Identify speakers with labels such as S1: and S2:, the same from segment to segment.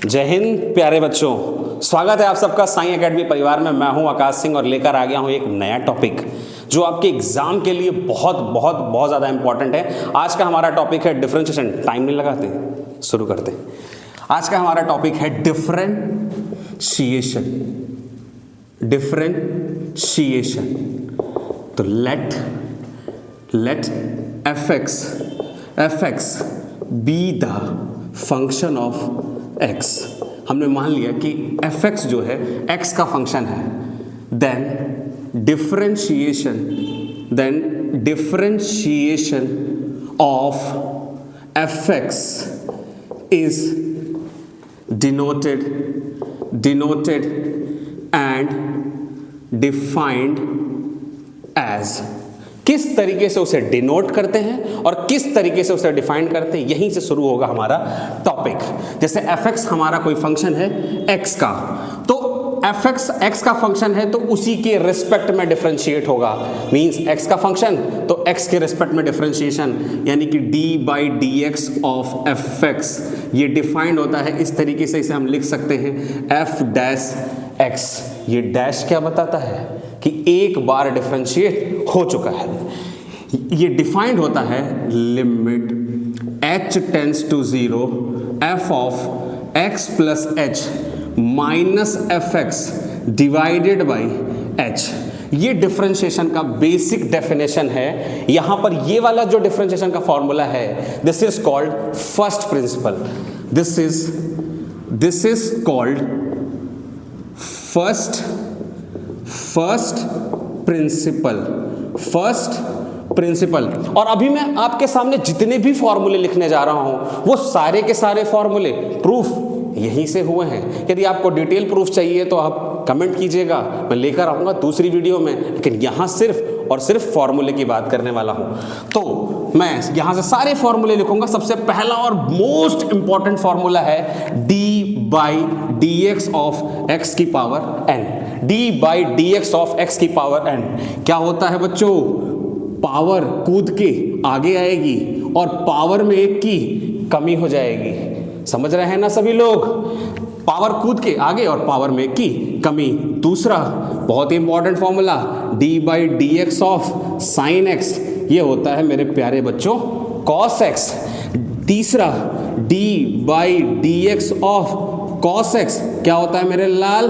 S1: जय हिंद प्यारे बच्चों, स्वागत है आप सबका साईं एकेडमी परिवार में। मैं हूं आकाश सिंह और लेकर आ गया हूं एक नया टॉपिक जो आपके एग्जाम के लिए बहुत ज़्यादा इंपॉर्टेंट है। आज का हमारा टॉपिक है डिफरेंशिएशन। टाइम नहीं लगाते, शुरू करते हैं। आज का हमारा टॉपिक है डिफरेंशिएशन। डिफरेंशिएशन। तो let fx be the function of x। हमने मान लिया कि fx जो है x का फंक्शन है, then differentiation of fx is denoted and defined as। किस तरीके से उसे डिनोट करते हैं और किस तरीके से उसे डिफाइन करते हैं, यहीं से शुरू होगा हमारा टॉपिक। जैसे fx हमारा कोई फंक्शन है x का, तो fx x का फंक्शन है तो उसी के रिस्पेक्ट में डिफरेंशिएट होगा। मींस x का फंक्शन तो x के रिस्पेक्ट में डिफरेंशिएशन, यानी कि d/dx ऑफ fx ये डिफाइंड होता है इस तरीके से। इसे हम लिख सकते हैं f'(x). ये डैश क्या बताता है कि एक बार डिफरेंशिएट हो चुका है। ये डिफाइंड होता है limit h tends to 0 f of x plus h minus fx divided by h। ये डिफरेंशिएशन का बेसिक डेफिनेशन है। यहां पर ये वाला जो डिफरेंशिएशन का फॉर्मूला है, this is called first principle. This is called first principle. और अभी मैं आपके सामने जितने भी फॉर्मूले लिखने जा रहा हूं वो सारे के सारे फॉर्मूले प्रूफ यहीं से हुए हैं। यदि आपको डिटेल प्रूफ चाहिए तो आप कमेंट कीजिएगा, मैं लेकर आऊंगा दूसरी वीडियो में, लेकिन यहां सिर्फ और सिर्फ फॉर्मूले की बात करने वाला हूं। तो मैं यहां से सारे फॉर्मूले लिखूंगा। सबसे पहला और मोस्ट इंपॉर्टेंट फॉर्मूला है d/dx ऑफ x की power n। d/dx of x की पावर n क्या होता है बच्चों? पावर कूद के आगे आएगी और पावर में एक की कमी हो जाएगी। समझ रहे हैं ना सभी लोग? पावर कूद के आगे और पावर में की कमी। दूसरा बहुत ही important formula d/dx of sin x, ये होता है मेरे प्यारे बच्चों cos x। तीसरा d/dx ऑफ cos x क्या होता है मेरे लाल?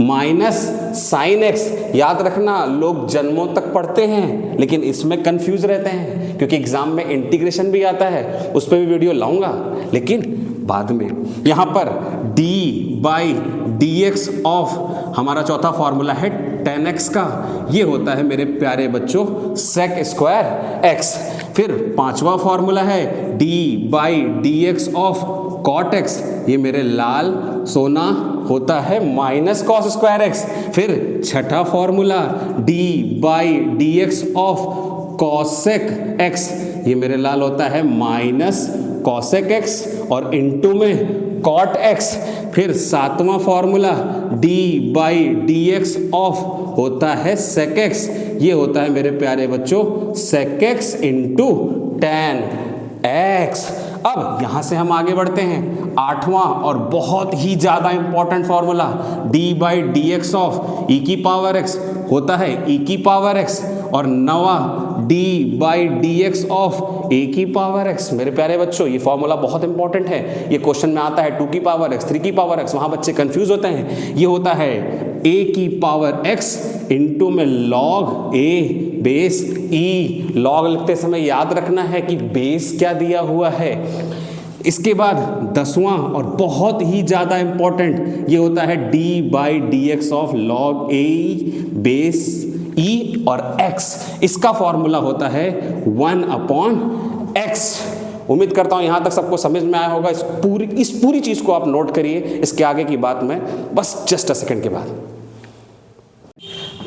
S1: Minus sin x। याद रखना, लोग जन्मों तक पढ़ते हैं लेकिन इसमें कंफ्यूज रहते हैं, क्योंकि एग्जाम में इंटीग्रेशन भी आता है, उस पर भी वीडियो लाऊंगा लेकिन बाद में। यहां पर d/dx ऑफ हमारा चौथा फॉर्मूला है tan x का, ये होता है मेरे प्यारे बच्चों sec स्क्वायर x। फिर पांचवा फॉर्मूला है d/dx ऑफ cot x, ये मेरे लाल सोना होता है माइनस cos स्क्वायर x। फिर छठा formula d/dx of cosec x, ये मेरे लाल होता है माइनस cosec x और इनटू में cot x। फिर सातवां फॉर्मूला d/dx ऑफ होता है sec x, ये होता है मेरे प्यारे बच्चों sec x into tan x। अब यहां से हम आगे बढ़ते हैं। आठवां और बहुत ही ज्यादा important formula d/dx of e की पावर x होता है e की पावर x, और नवा d/dx ऑफ a की पावर x। मेरे प्यारे बच्चों ये फॉर्मूला बहुत इंपॉर्टेंट है। ये क्वेश्चन में आता है 2 की पावर x, 3 की पावर x, वहां बच्चे कंफ्यूज होते हैं। ये होता है a की पावर x इंटू में log a base e। log लिखते समय याद रखना है कि बेस क्या दिया हुआ है। इसके बाद 10वां और बहुत ही ज्यादा इंपॉर्टेंट ये होता है d/dx of log a base e और x। इसका फॉर्मूला होता है 1/x। उम्मीद करता हूं यहां तक सबको समझ में आया होगा। इस पूरी चीज को आप नोट करिए, इसके आगे की बात मैं बस जस्ट अ सेकंड के बाद।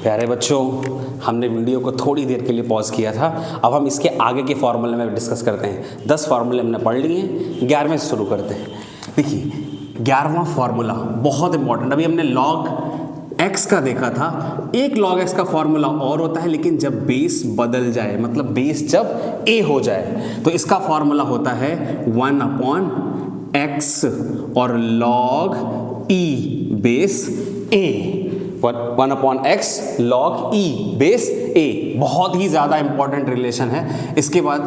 S1: प्यारे बच्चों, हमने वीडियो को थोड़ी देर के लिए पॉज किया था, अब हम इसके आगे के फॉर्मूले में डिस्कस करते हैं। 10 फॉर्मूले हमने पढ़ लिए हैं, 11वें से शुरू करते हैं। देखिए 11वां फॉर्मूला बहुत इंपॉर्टेंट। अभी हमने log x का देखा था। एक log x का फॉर्मूला और होता है, लेकिन जब बेस बदल जाए, मतलब बेस जब a हो जाए, तो इसका फॉर्मूला होता है 1/x x और log e base a, 1/x log e base a, बहुत ही ज़्यादा इंपॉर्टेंट रिलेशन है। इसके बाद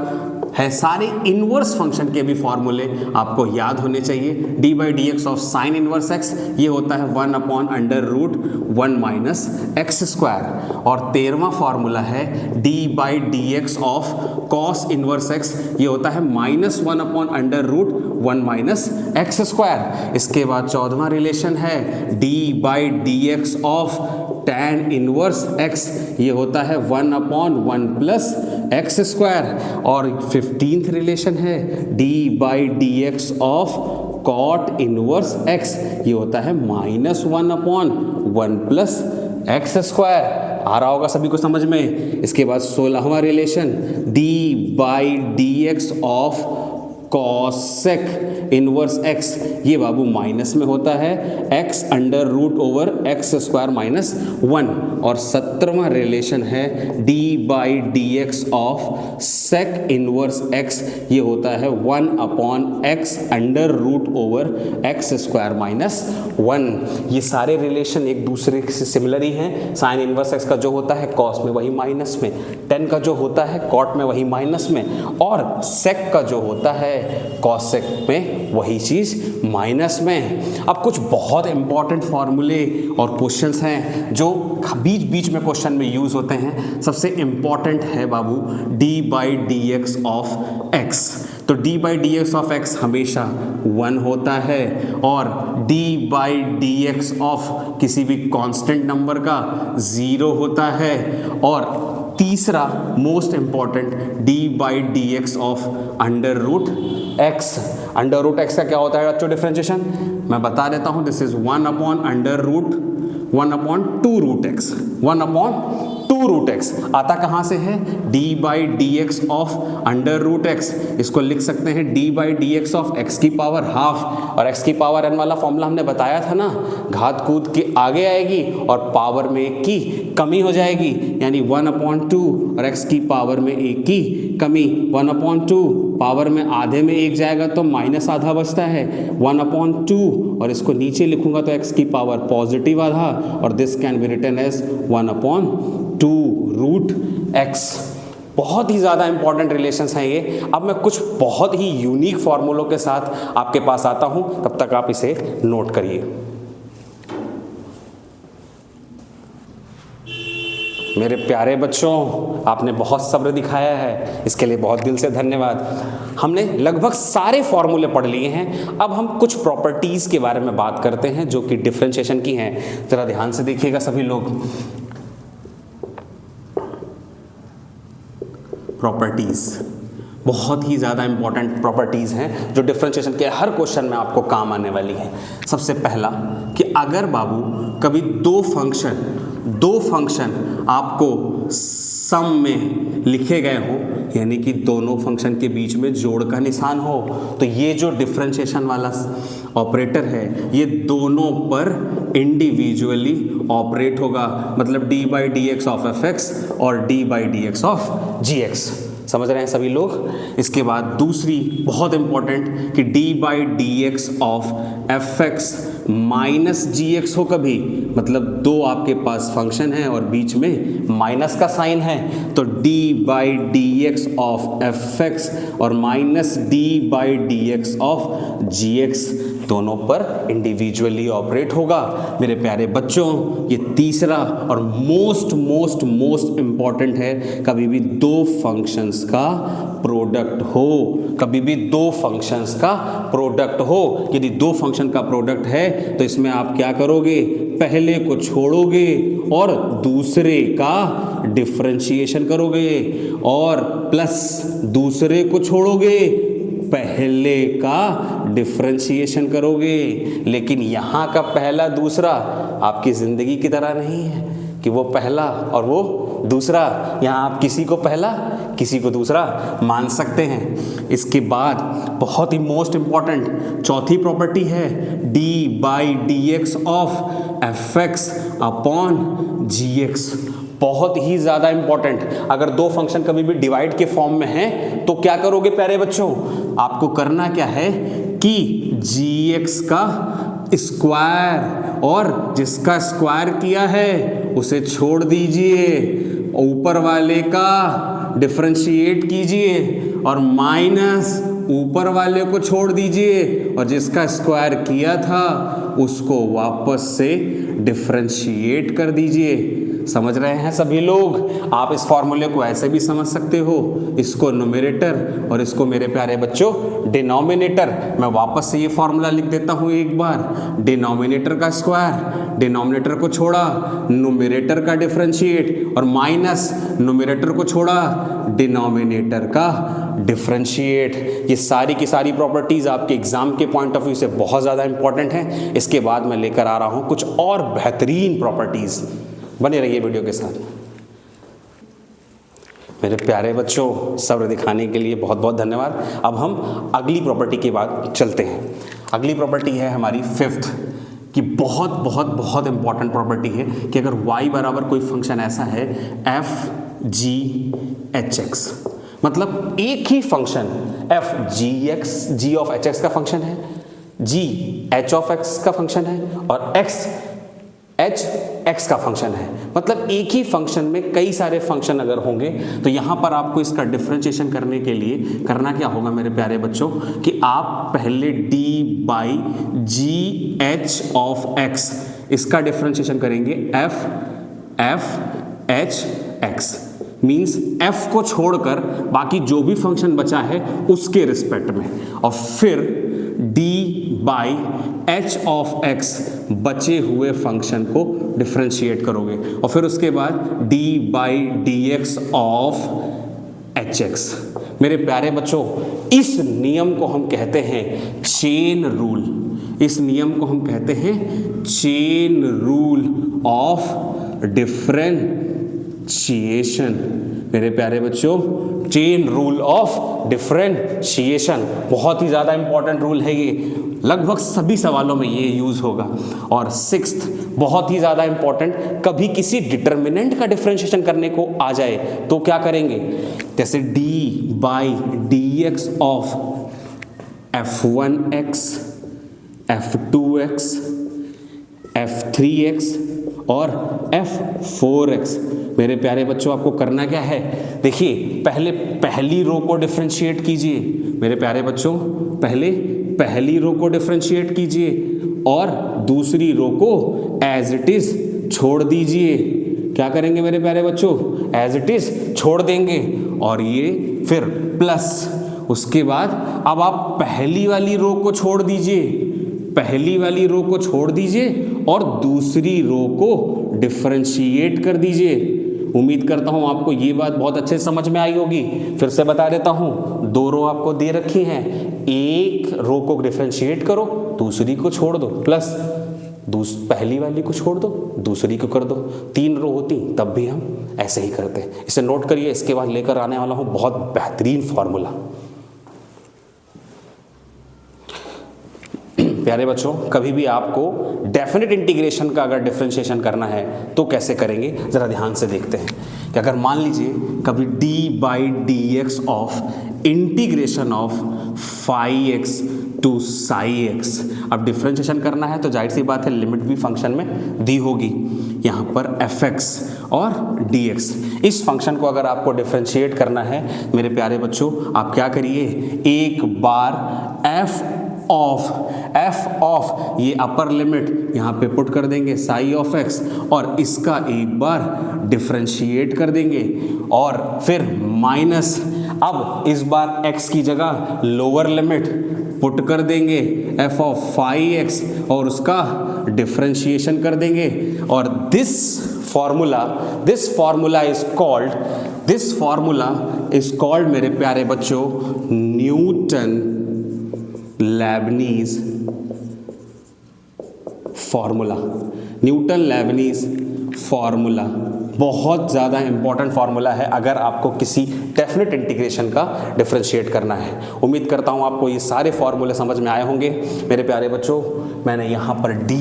S1: है सारे इनवर्स फंक्शन के भी फॉर्मूले आपको याद होने चाहिए। D by D x of sine inverse x ये होता है 1/√1 माइनस एक्स स्क्वायर, और 13वां फॉर्मूला है D by D x of cos inverse x ये होता है -1/√1 माइनस एक्स स्क्वायर। इसके बाद 14वां रिलेशन है D by D x of tan inverse x ये होता है 1/1 प्लस एक्स स्क्वायर, और 15th रिलेशन है d by D x of cot inverse x ये होता है -1/1 प्लस एक्स स्क्वायर। आ रहा होगा सभी को समझ में। इसके बाद 16वां relation d by D x of cosec inverse x ये बाबू माइनस में होता है x√x स्क्वायर माइनस 1, और 17वां रिलेशन है d by D x of sec inverse x ये होता है 1/x√x स्क्वायर माइनस 1। ये सारे रिलेशन एक दूसरे से सिमिलर ही हैं। साइन इनवर्स x का जो होता है कॉस में वही माइनस में, टेन का जो होता है कॉट में वही माइनस में, और सेक का जो होता है कॉसेक में वही चीज माइनस में। अब कुछ बहुत इंपॉर्टेंट फॉर्मूले और क्वेश्चंस हैं जो बीच बीच में क्वेश्चन में यूज होते हैं। सबसे इंपॉर्टेंट है बाबू d by D x of x। तो d by D x of x हमेशा 1 होता है, और d by D x of किसी भी कांस्टेंट नंबर का 0 होता है, और तीसरा most important d by D x of √x। √x का क्या होता है बच्चों डिफरेंशिएशन? मैं बता देता हूं, दिस इज 1/√x आता कहाँ से है? d by D x of √x। इसको लिख सकते हैं d by D x of x की पावर हाफ, और x की पावर n वाला फॉर्मूला हमने बताया था ना, घात कूद के आगे आएगी और पावर में 1 की कमी हो जाएगी, यानी 1/2, और x की पावर में 1 की कमी 1/2, पावर में आधे में 1 जाएगा तो माइनस आधा बचता है 1/2, और इसको नीचे लिखूंगा तो x की पावर पॉजिटिव आधा, और this can be written as 1/2√x। बहुत ही ज़्यादा इंपॉर्टेंट रिलेशंस हैं ये। अब मैं कुछ बहुत ही यूनिक फॉर्मूलों के साथ आपके पास आता हूं, तब तक आप इसे नोट करिए। मेरे प्यारे बच्चों, आपने बहुत सब्र दिखाया है, इसके लिए बहुत दिल से धन्यवाद। हमने लगभग सारे फॉर्मूले पढ़ लिए हैं। अब हम कुछ प्रॉपर्टीज़ के बारे में बात करते हैं जो कि डिफरेंशिएशन की हैं। ज़रा ध्यान से देखिएगा सभी लोग। प्रॉपर्टीज़ बहुत ही ज़्यादा इंपॉर्टेंट प्रॉपर्टीज़ हैं जो डिफरेंशिएशन के हर क्वेश्चन में आपको काम आने वाली है। सबसे पहला कि अगर बाबू कभी दो फंक्शन आपको सम में लिखे गए हो, यानी कि दोनों फंक्शन के बीच में जोड़ का निशान हो, तो ये जो डिफरेंशिएशन वाला ऑपरेटर है ये दोनों पर इंडिविजुअली ऑपरेट होगा, मतलब d by D x of F x और d by D x of ji x. समझ रहे हैं सभी लोग? इसके बाद दूसरी बहुत इंपॉर्टेंट कि d by D x of F x minus g x हो कभी, मतलब दो आपके पास फंक्शन है और बीच में माइनस का साइन है, तो d by D x of F x और minus d by D x of ji X दोनों पर इंडिविजुअली ऑपरेट होगा। मेरे प्यारे बच्चों, ये तीसरा और मोस्ट इंपॉर्टेंट है, कभी भी दो फंक्शंस का प्रोडक्ट हो, कभी भी दो फंक्शंस का प्रोडक्ट हो। यदि दो फंक्शन का प्रोडक्ट है तो इसमें आप क्या करोगे? पहले को छोड़ोगे और दूसरे का डिफरेंशिएशन करोगे, और प्लस दूसरे को छोड़ोगे, पहले का डिफरेंशिएशन करोगे। लेकिन यहाँ का पहला दूसरा आपकी ज़िंदगी की तरह नहीं है कि वो पहला और वो दूसरा। यहाँ आप किसी को पहला किसी को दूसरा मान सकते हैं। इसके बाद बहुत ही मोस्ट इंपॉर्टेंट चौथी प्रॉपर्टी है d by D x of F x upon g x. बहुत ही ज़्यादा इंपॉर्टेंट। अगर दो फंक्शन कभी भी डिवाइड के फॉर्म में हैं तो क्या करोगे प्यारे बच्चों? आपको करना क्या है कि gx का स्क्वायर, और जिसका स्क्वायर किया है उसे छोड़ दीजिए, ऊपर वाले का डिफरेंशिएट कीजिए, और माइनस ऊपर वाले को छोड़ दीजिए और जिसका स्क्वायर किया था उसको वापस से डिफरेंशिएट कर दीजिए। समझ रहे हैं सभी लोग? आप इस फॉर्मूले को ऐसे भी समझ सकते हो, इसको न्यूमरेटर और इसको मेरे प्यारे बच्चों डिनोमिनेटर। मैं वापस से ये फॉर्मूला लिख देता हूँ एक बार। डिनोमिनेटर का स्क्वायर, डिनोमिनेटर को छोड़ा, न्यूमरेटर का डिफरेंशिएट, और माइनस न्यूमरेटर को छोड़ा, डिनोमिनेटर का डिफरेंशिएट। ये सारी की सारी प्रॉपर्टीज आपके एग्जाम के पॉइंट ऑफ व्यू से बहुत ज़्यादा इंपॉर्टेंट हैं। इसके बाद मैं लेकर आ रहा हूँ कुछ और बेहतरीन प्रॉपर्टीज। बने रहिए वीडियो के साथ। मेरे प्यारे बच्चों, सब्र दिखाने के लिए बहुत बहुत धन्यवाद। अब हम अगली प्रॉपर्टी की बात चलते हैं। अगली प्रॉपर्टी है हमारी फिफ्थ की, बहुत बहुत बहुत इंपॉर्टेंट प्रॉपर्टी है कि अगर y बराबर कोई फंक्शन ऐसा है f g h x, मतलब एक ही function f g of h x का फंक्शन है, g h ऑफ x का फंक्शन है, और x x का फंक्शन है। मतलब एक ही फंक्शन में कई सारे फंक्शन अगर होंगे तो यहाँ पर आपको इसका डिफरेंशिएशन करने के लिए करना क्या होगा मेरे प्यारे बच्चों, कि आप पहले d by ji H of x इसका डिफरेंशिएशन करेंगे f h x, means f को छोड़कर बाकी जो भी फंक्शन बचा है उसके रिस्पेक्ट में, और फिर d by h of x बचे हुए फंक्शन को डिफरेंशिएट करोगे, और फिर उसके बाद d by D x of H x. मेरे प्यारे बच्चों, इस नियम को हम कहते हैं चेन रूल। इस नियम को हम कहते हैं चेन रूल ऑफ डिफरेंशिएशन। मेरे प्यारे बच्चों, चेन रूल ऑफ डिफरेंशिएशन बहुत ही ज़्यादा इंपॉर्टेंट रूल है ये, लगभग सभी सवालों में ये यूज होगा। और सिक्स्थ बहुत ही ज़्यादा इंपॉर्टेंट, कभी किसी डिटर्मिनेंट का डिफरेंशिएशन करने को आ जाए तो क्या करेंगे, जैसे d by D x of f1x, f2x, f3x और f4x। मेरे प्यारे बच्चों, आपको करना क्या है, देखिए पहले पहली रो को डिफरेंशिएट कीजिए। मेरे प्यारे बच्चों, पहले पहली रो को डिफरेंशिएट कीजिए और दूसरी रो को एज इट इज छोड़ दीजिए। क्या करेंगे मेरे प्यारे बच्चों, एज इट इज छोड़ देंगे, और ये फिर प्लस, उसके बाद अब आप पहली वाली रो को छोड़ दीजिए, पहली वाली रो को छोड़ दीजिए और दूसरी रो को डिफरेंशिएट कर दीजिए। उम्मीद करता हूँ आपको ये बात बहुत अच्छे से समझ में आई होगी। फिर से बता देता हूँ, दो रो आपको दे रखी हैं, एक रो को डिफरेंशिएट करो, दूसरी को छोड़ दो, प्लस पहली वाली को छोड़ दो, दूसरी को कर दो। तीन रो होती तब भी हम ऐसे ही करते। इसे नोट करिए। इसके बाद लेकर आने वाला हूँ बहुत बेहतरीन फॉर्मूला। प्यारे बच्चों, कभी भी आपको डेफिनेट इंटीग्रेशन का अगर डिफरेंशिएशन करना है तो कैसे करेंगे, ज़रा ध्यान से देखते हैं। कि अगर मान लीजिए कभी d by D x of integration of phi x to psi x, अब डिफरेंशिएशन करना है तो जाहिर सी बात है लिमिट भी फंक्शन में दी होगी, यहाँ पर fx और dx। इस फंक्शन को अगर आपको डिफरेंशिएट करना है मेरे प्यारे बच्चों, आप क्या करिए, एक बार f ऑफ ये अपर लिमिट यहाँ पे पुट कर देंगे साई ऑफ x, और इसका एक बार डिफरेंशिएट कर देंगे, और फिर माइनस, अब इस बार x की जगह लोअर लिमिट पुट कर देंगे f ऑफ फाई एक्स और उसका डिफरेंशिएशन कर देंगे। और दिस फॉर्मूला इज कॉल्ड मेरे प्यारे बच्चों Newton Lebanese formula. Newton Lebanese formula बहुत ज़्यादा इंपॉर्टेंट फार्मूला है अगर आपको किसी डेफिनेट इंटीग्रेशन का डिफरेंशिएट करना है। उम्मीद करता हूँ आपको ये सारे फार्मूले समझ में आए होंगे। मेरे प्यारे बच्चों, मैंने यहाँ पर d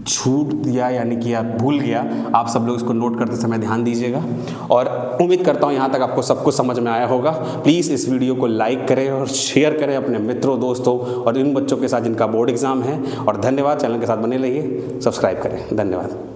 S1: छूट दिया यानी कि आप भूल गया, आप सब लोग इसको नोट करते समय ध्यान दीजिएगा। और उम्मीद करता हूँ यहाँ तक आपको सब कुछ समझ में आया होगा। प्लीज़ इस वीडियो को लाइक करें और शेयर करें अपने मित्रों, दोस्तों और इन बच्चों के साथ जिनका बोर्ड एग्जाम है। और धन्यवाद, चैनल के साथ बने रहिए, सब्सक्राइब करें। धन्यवाद।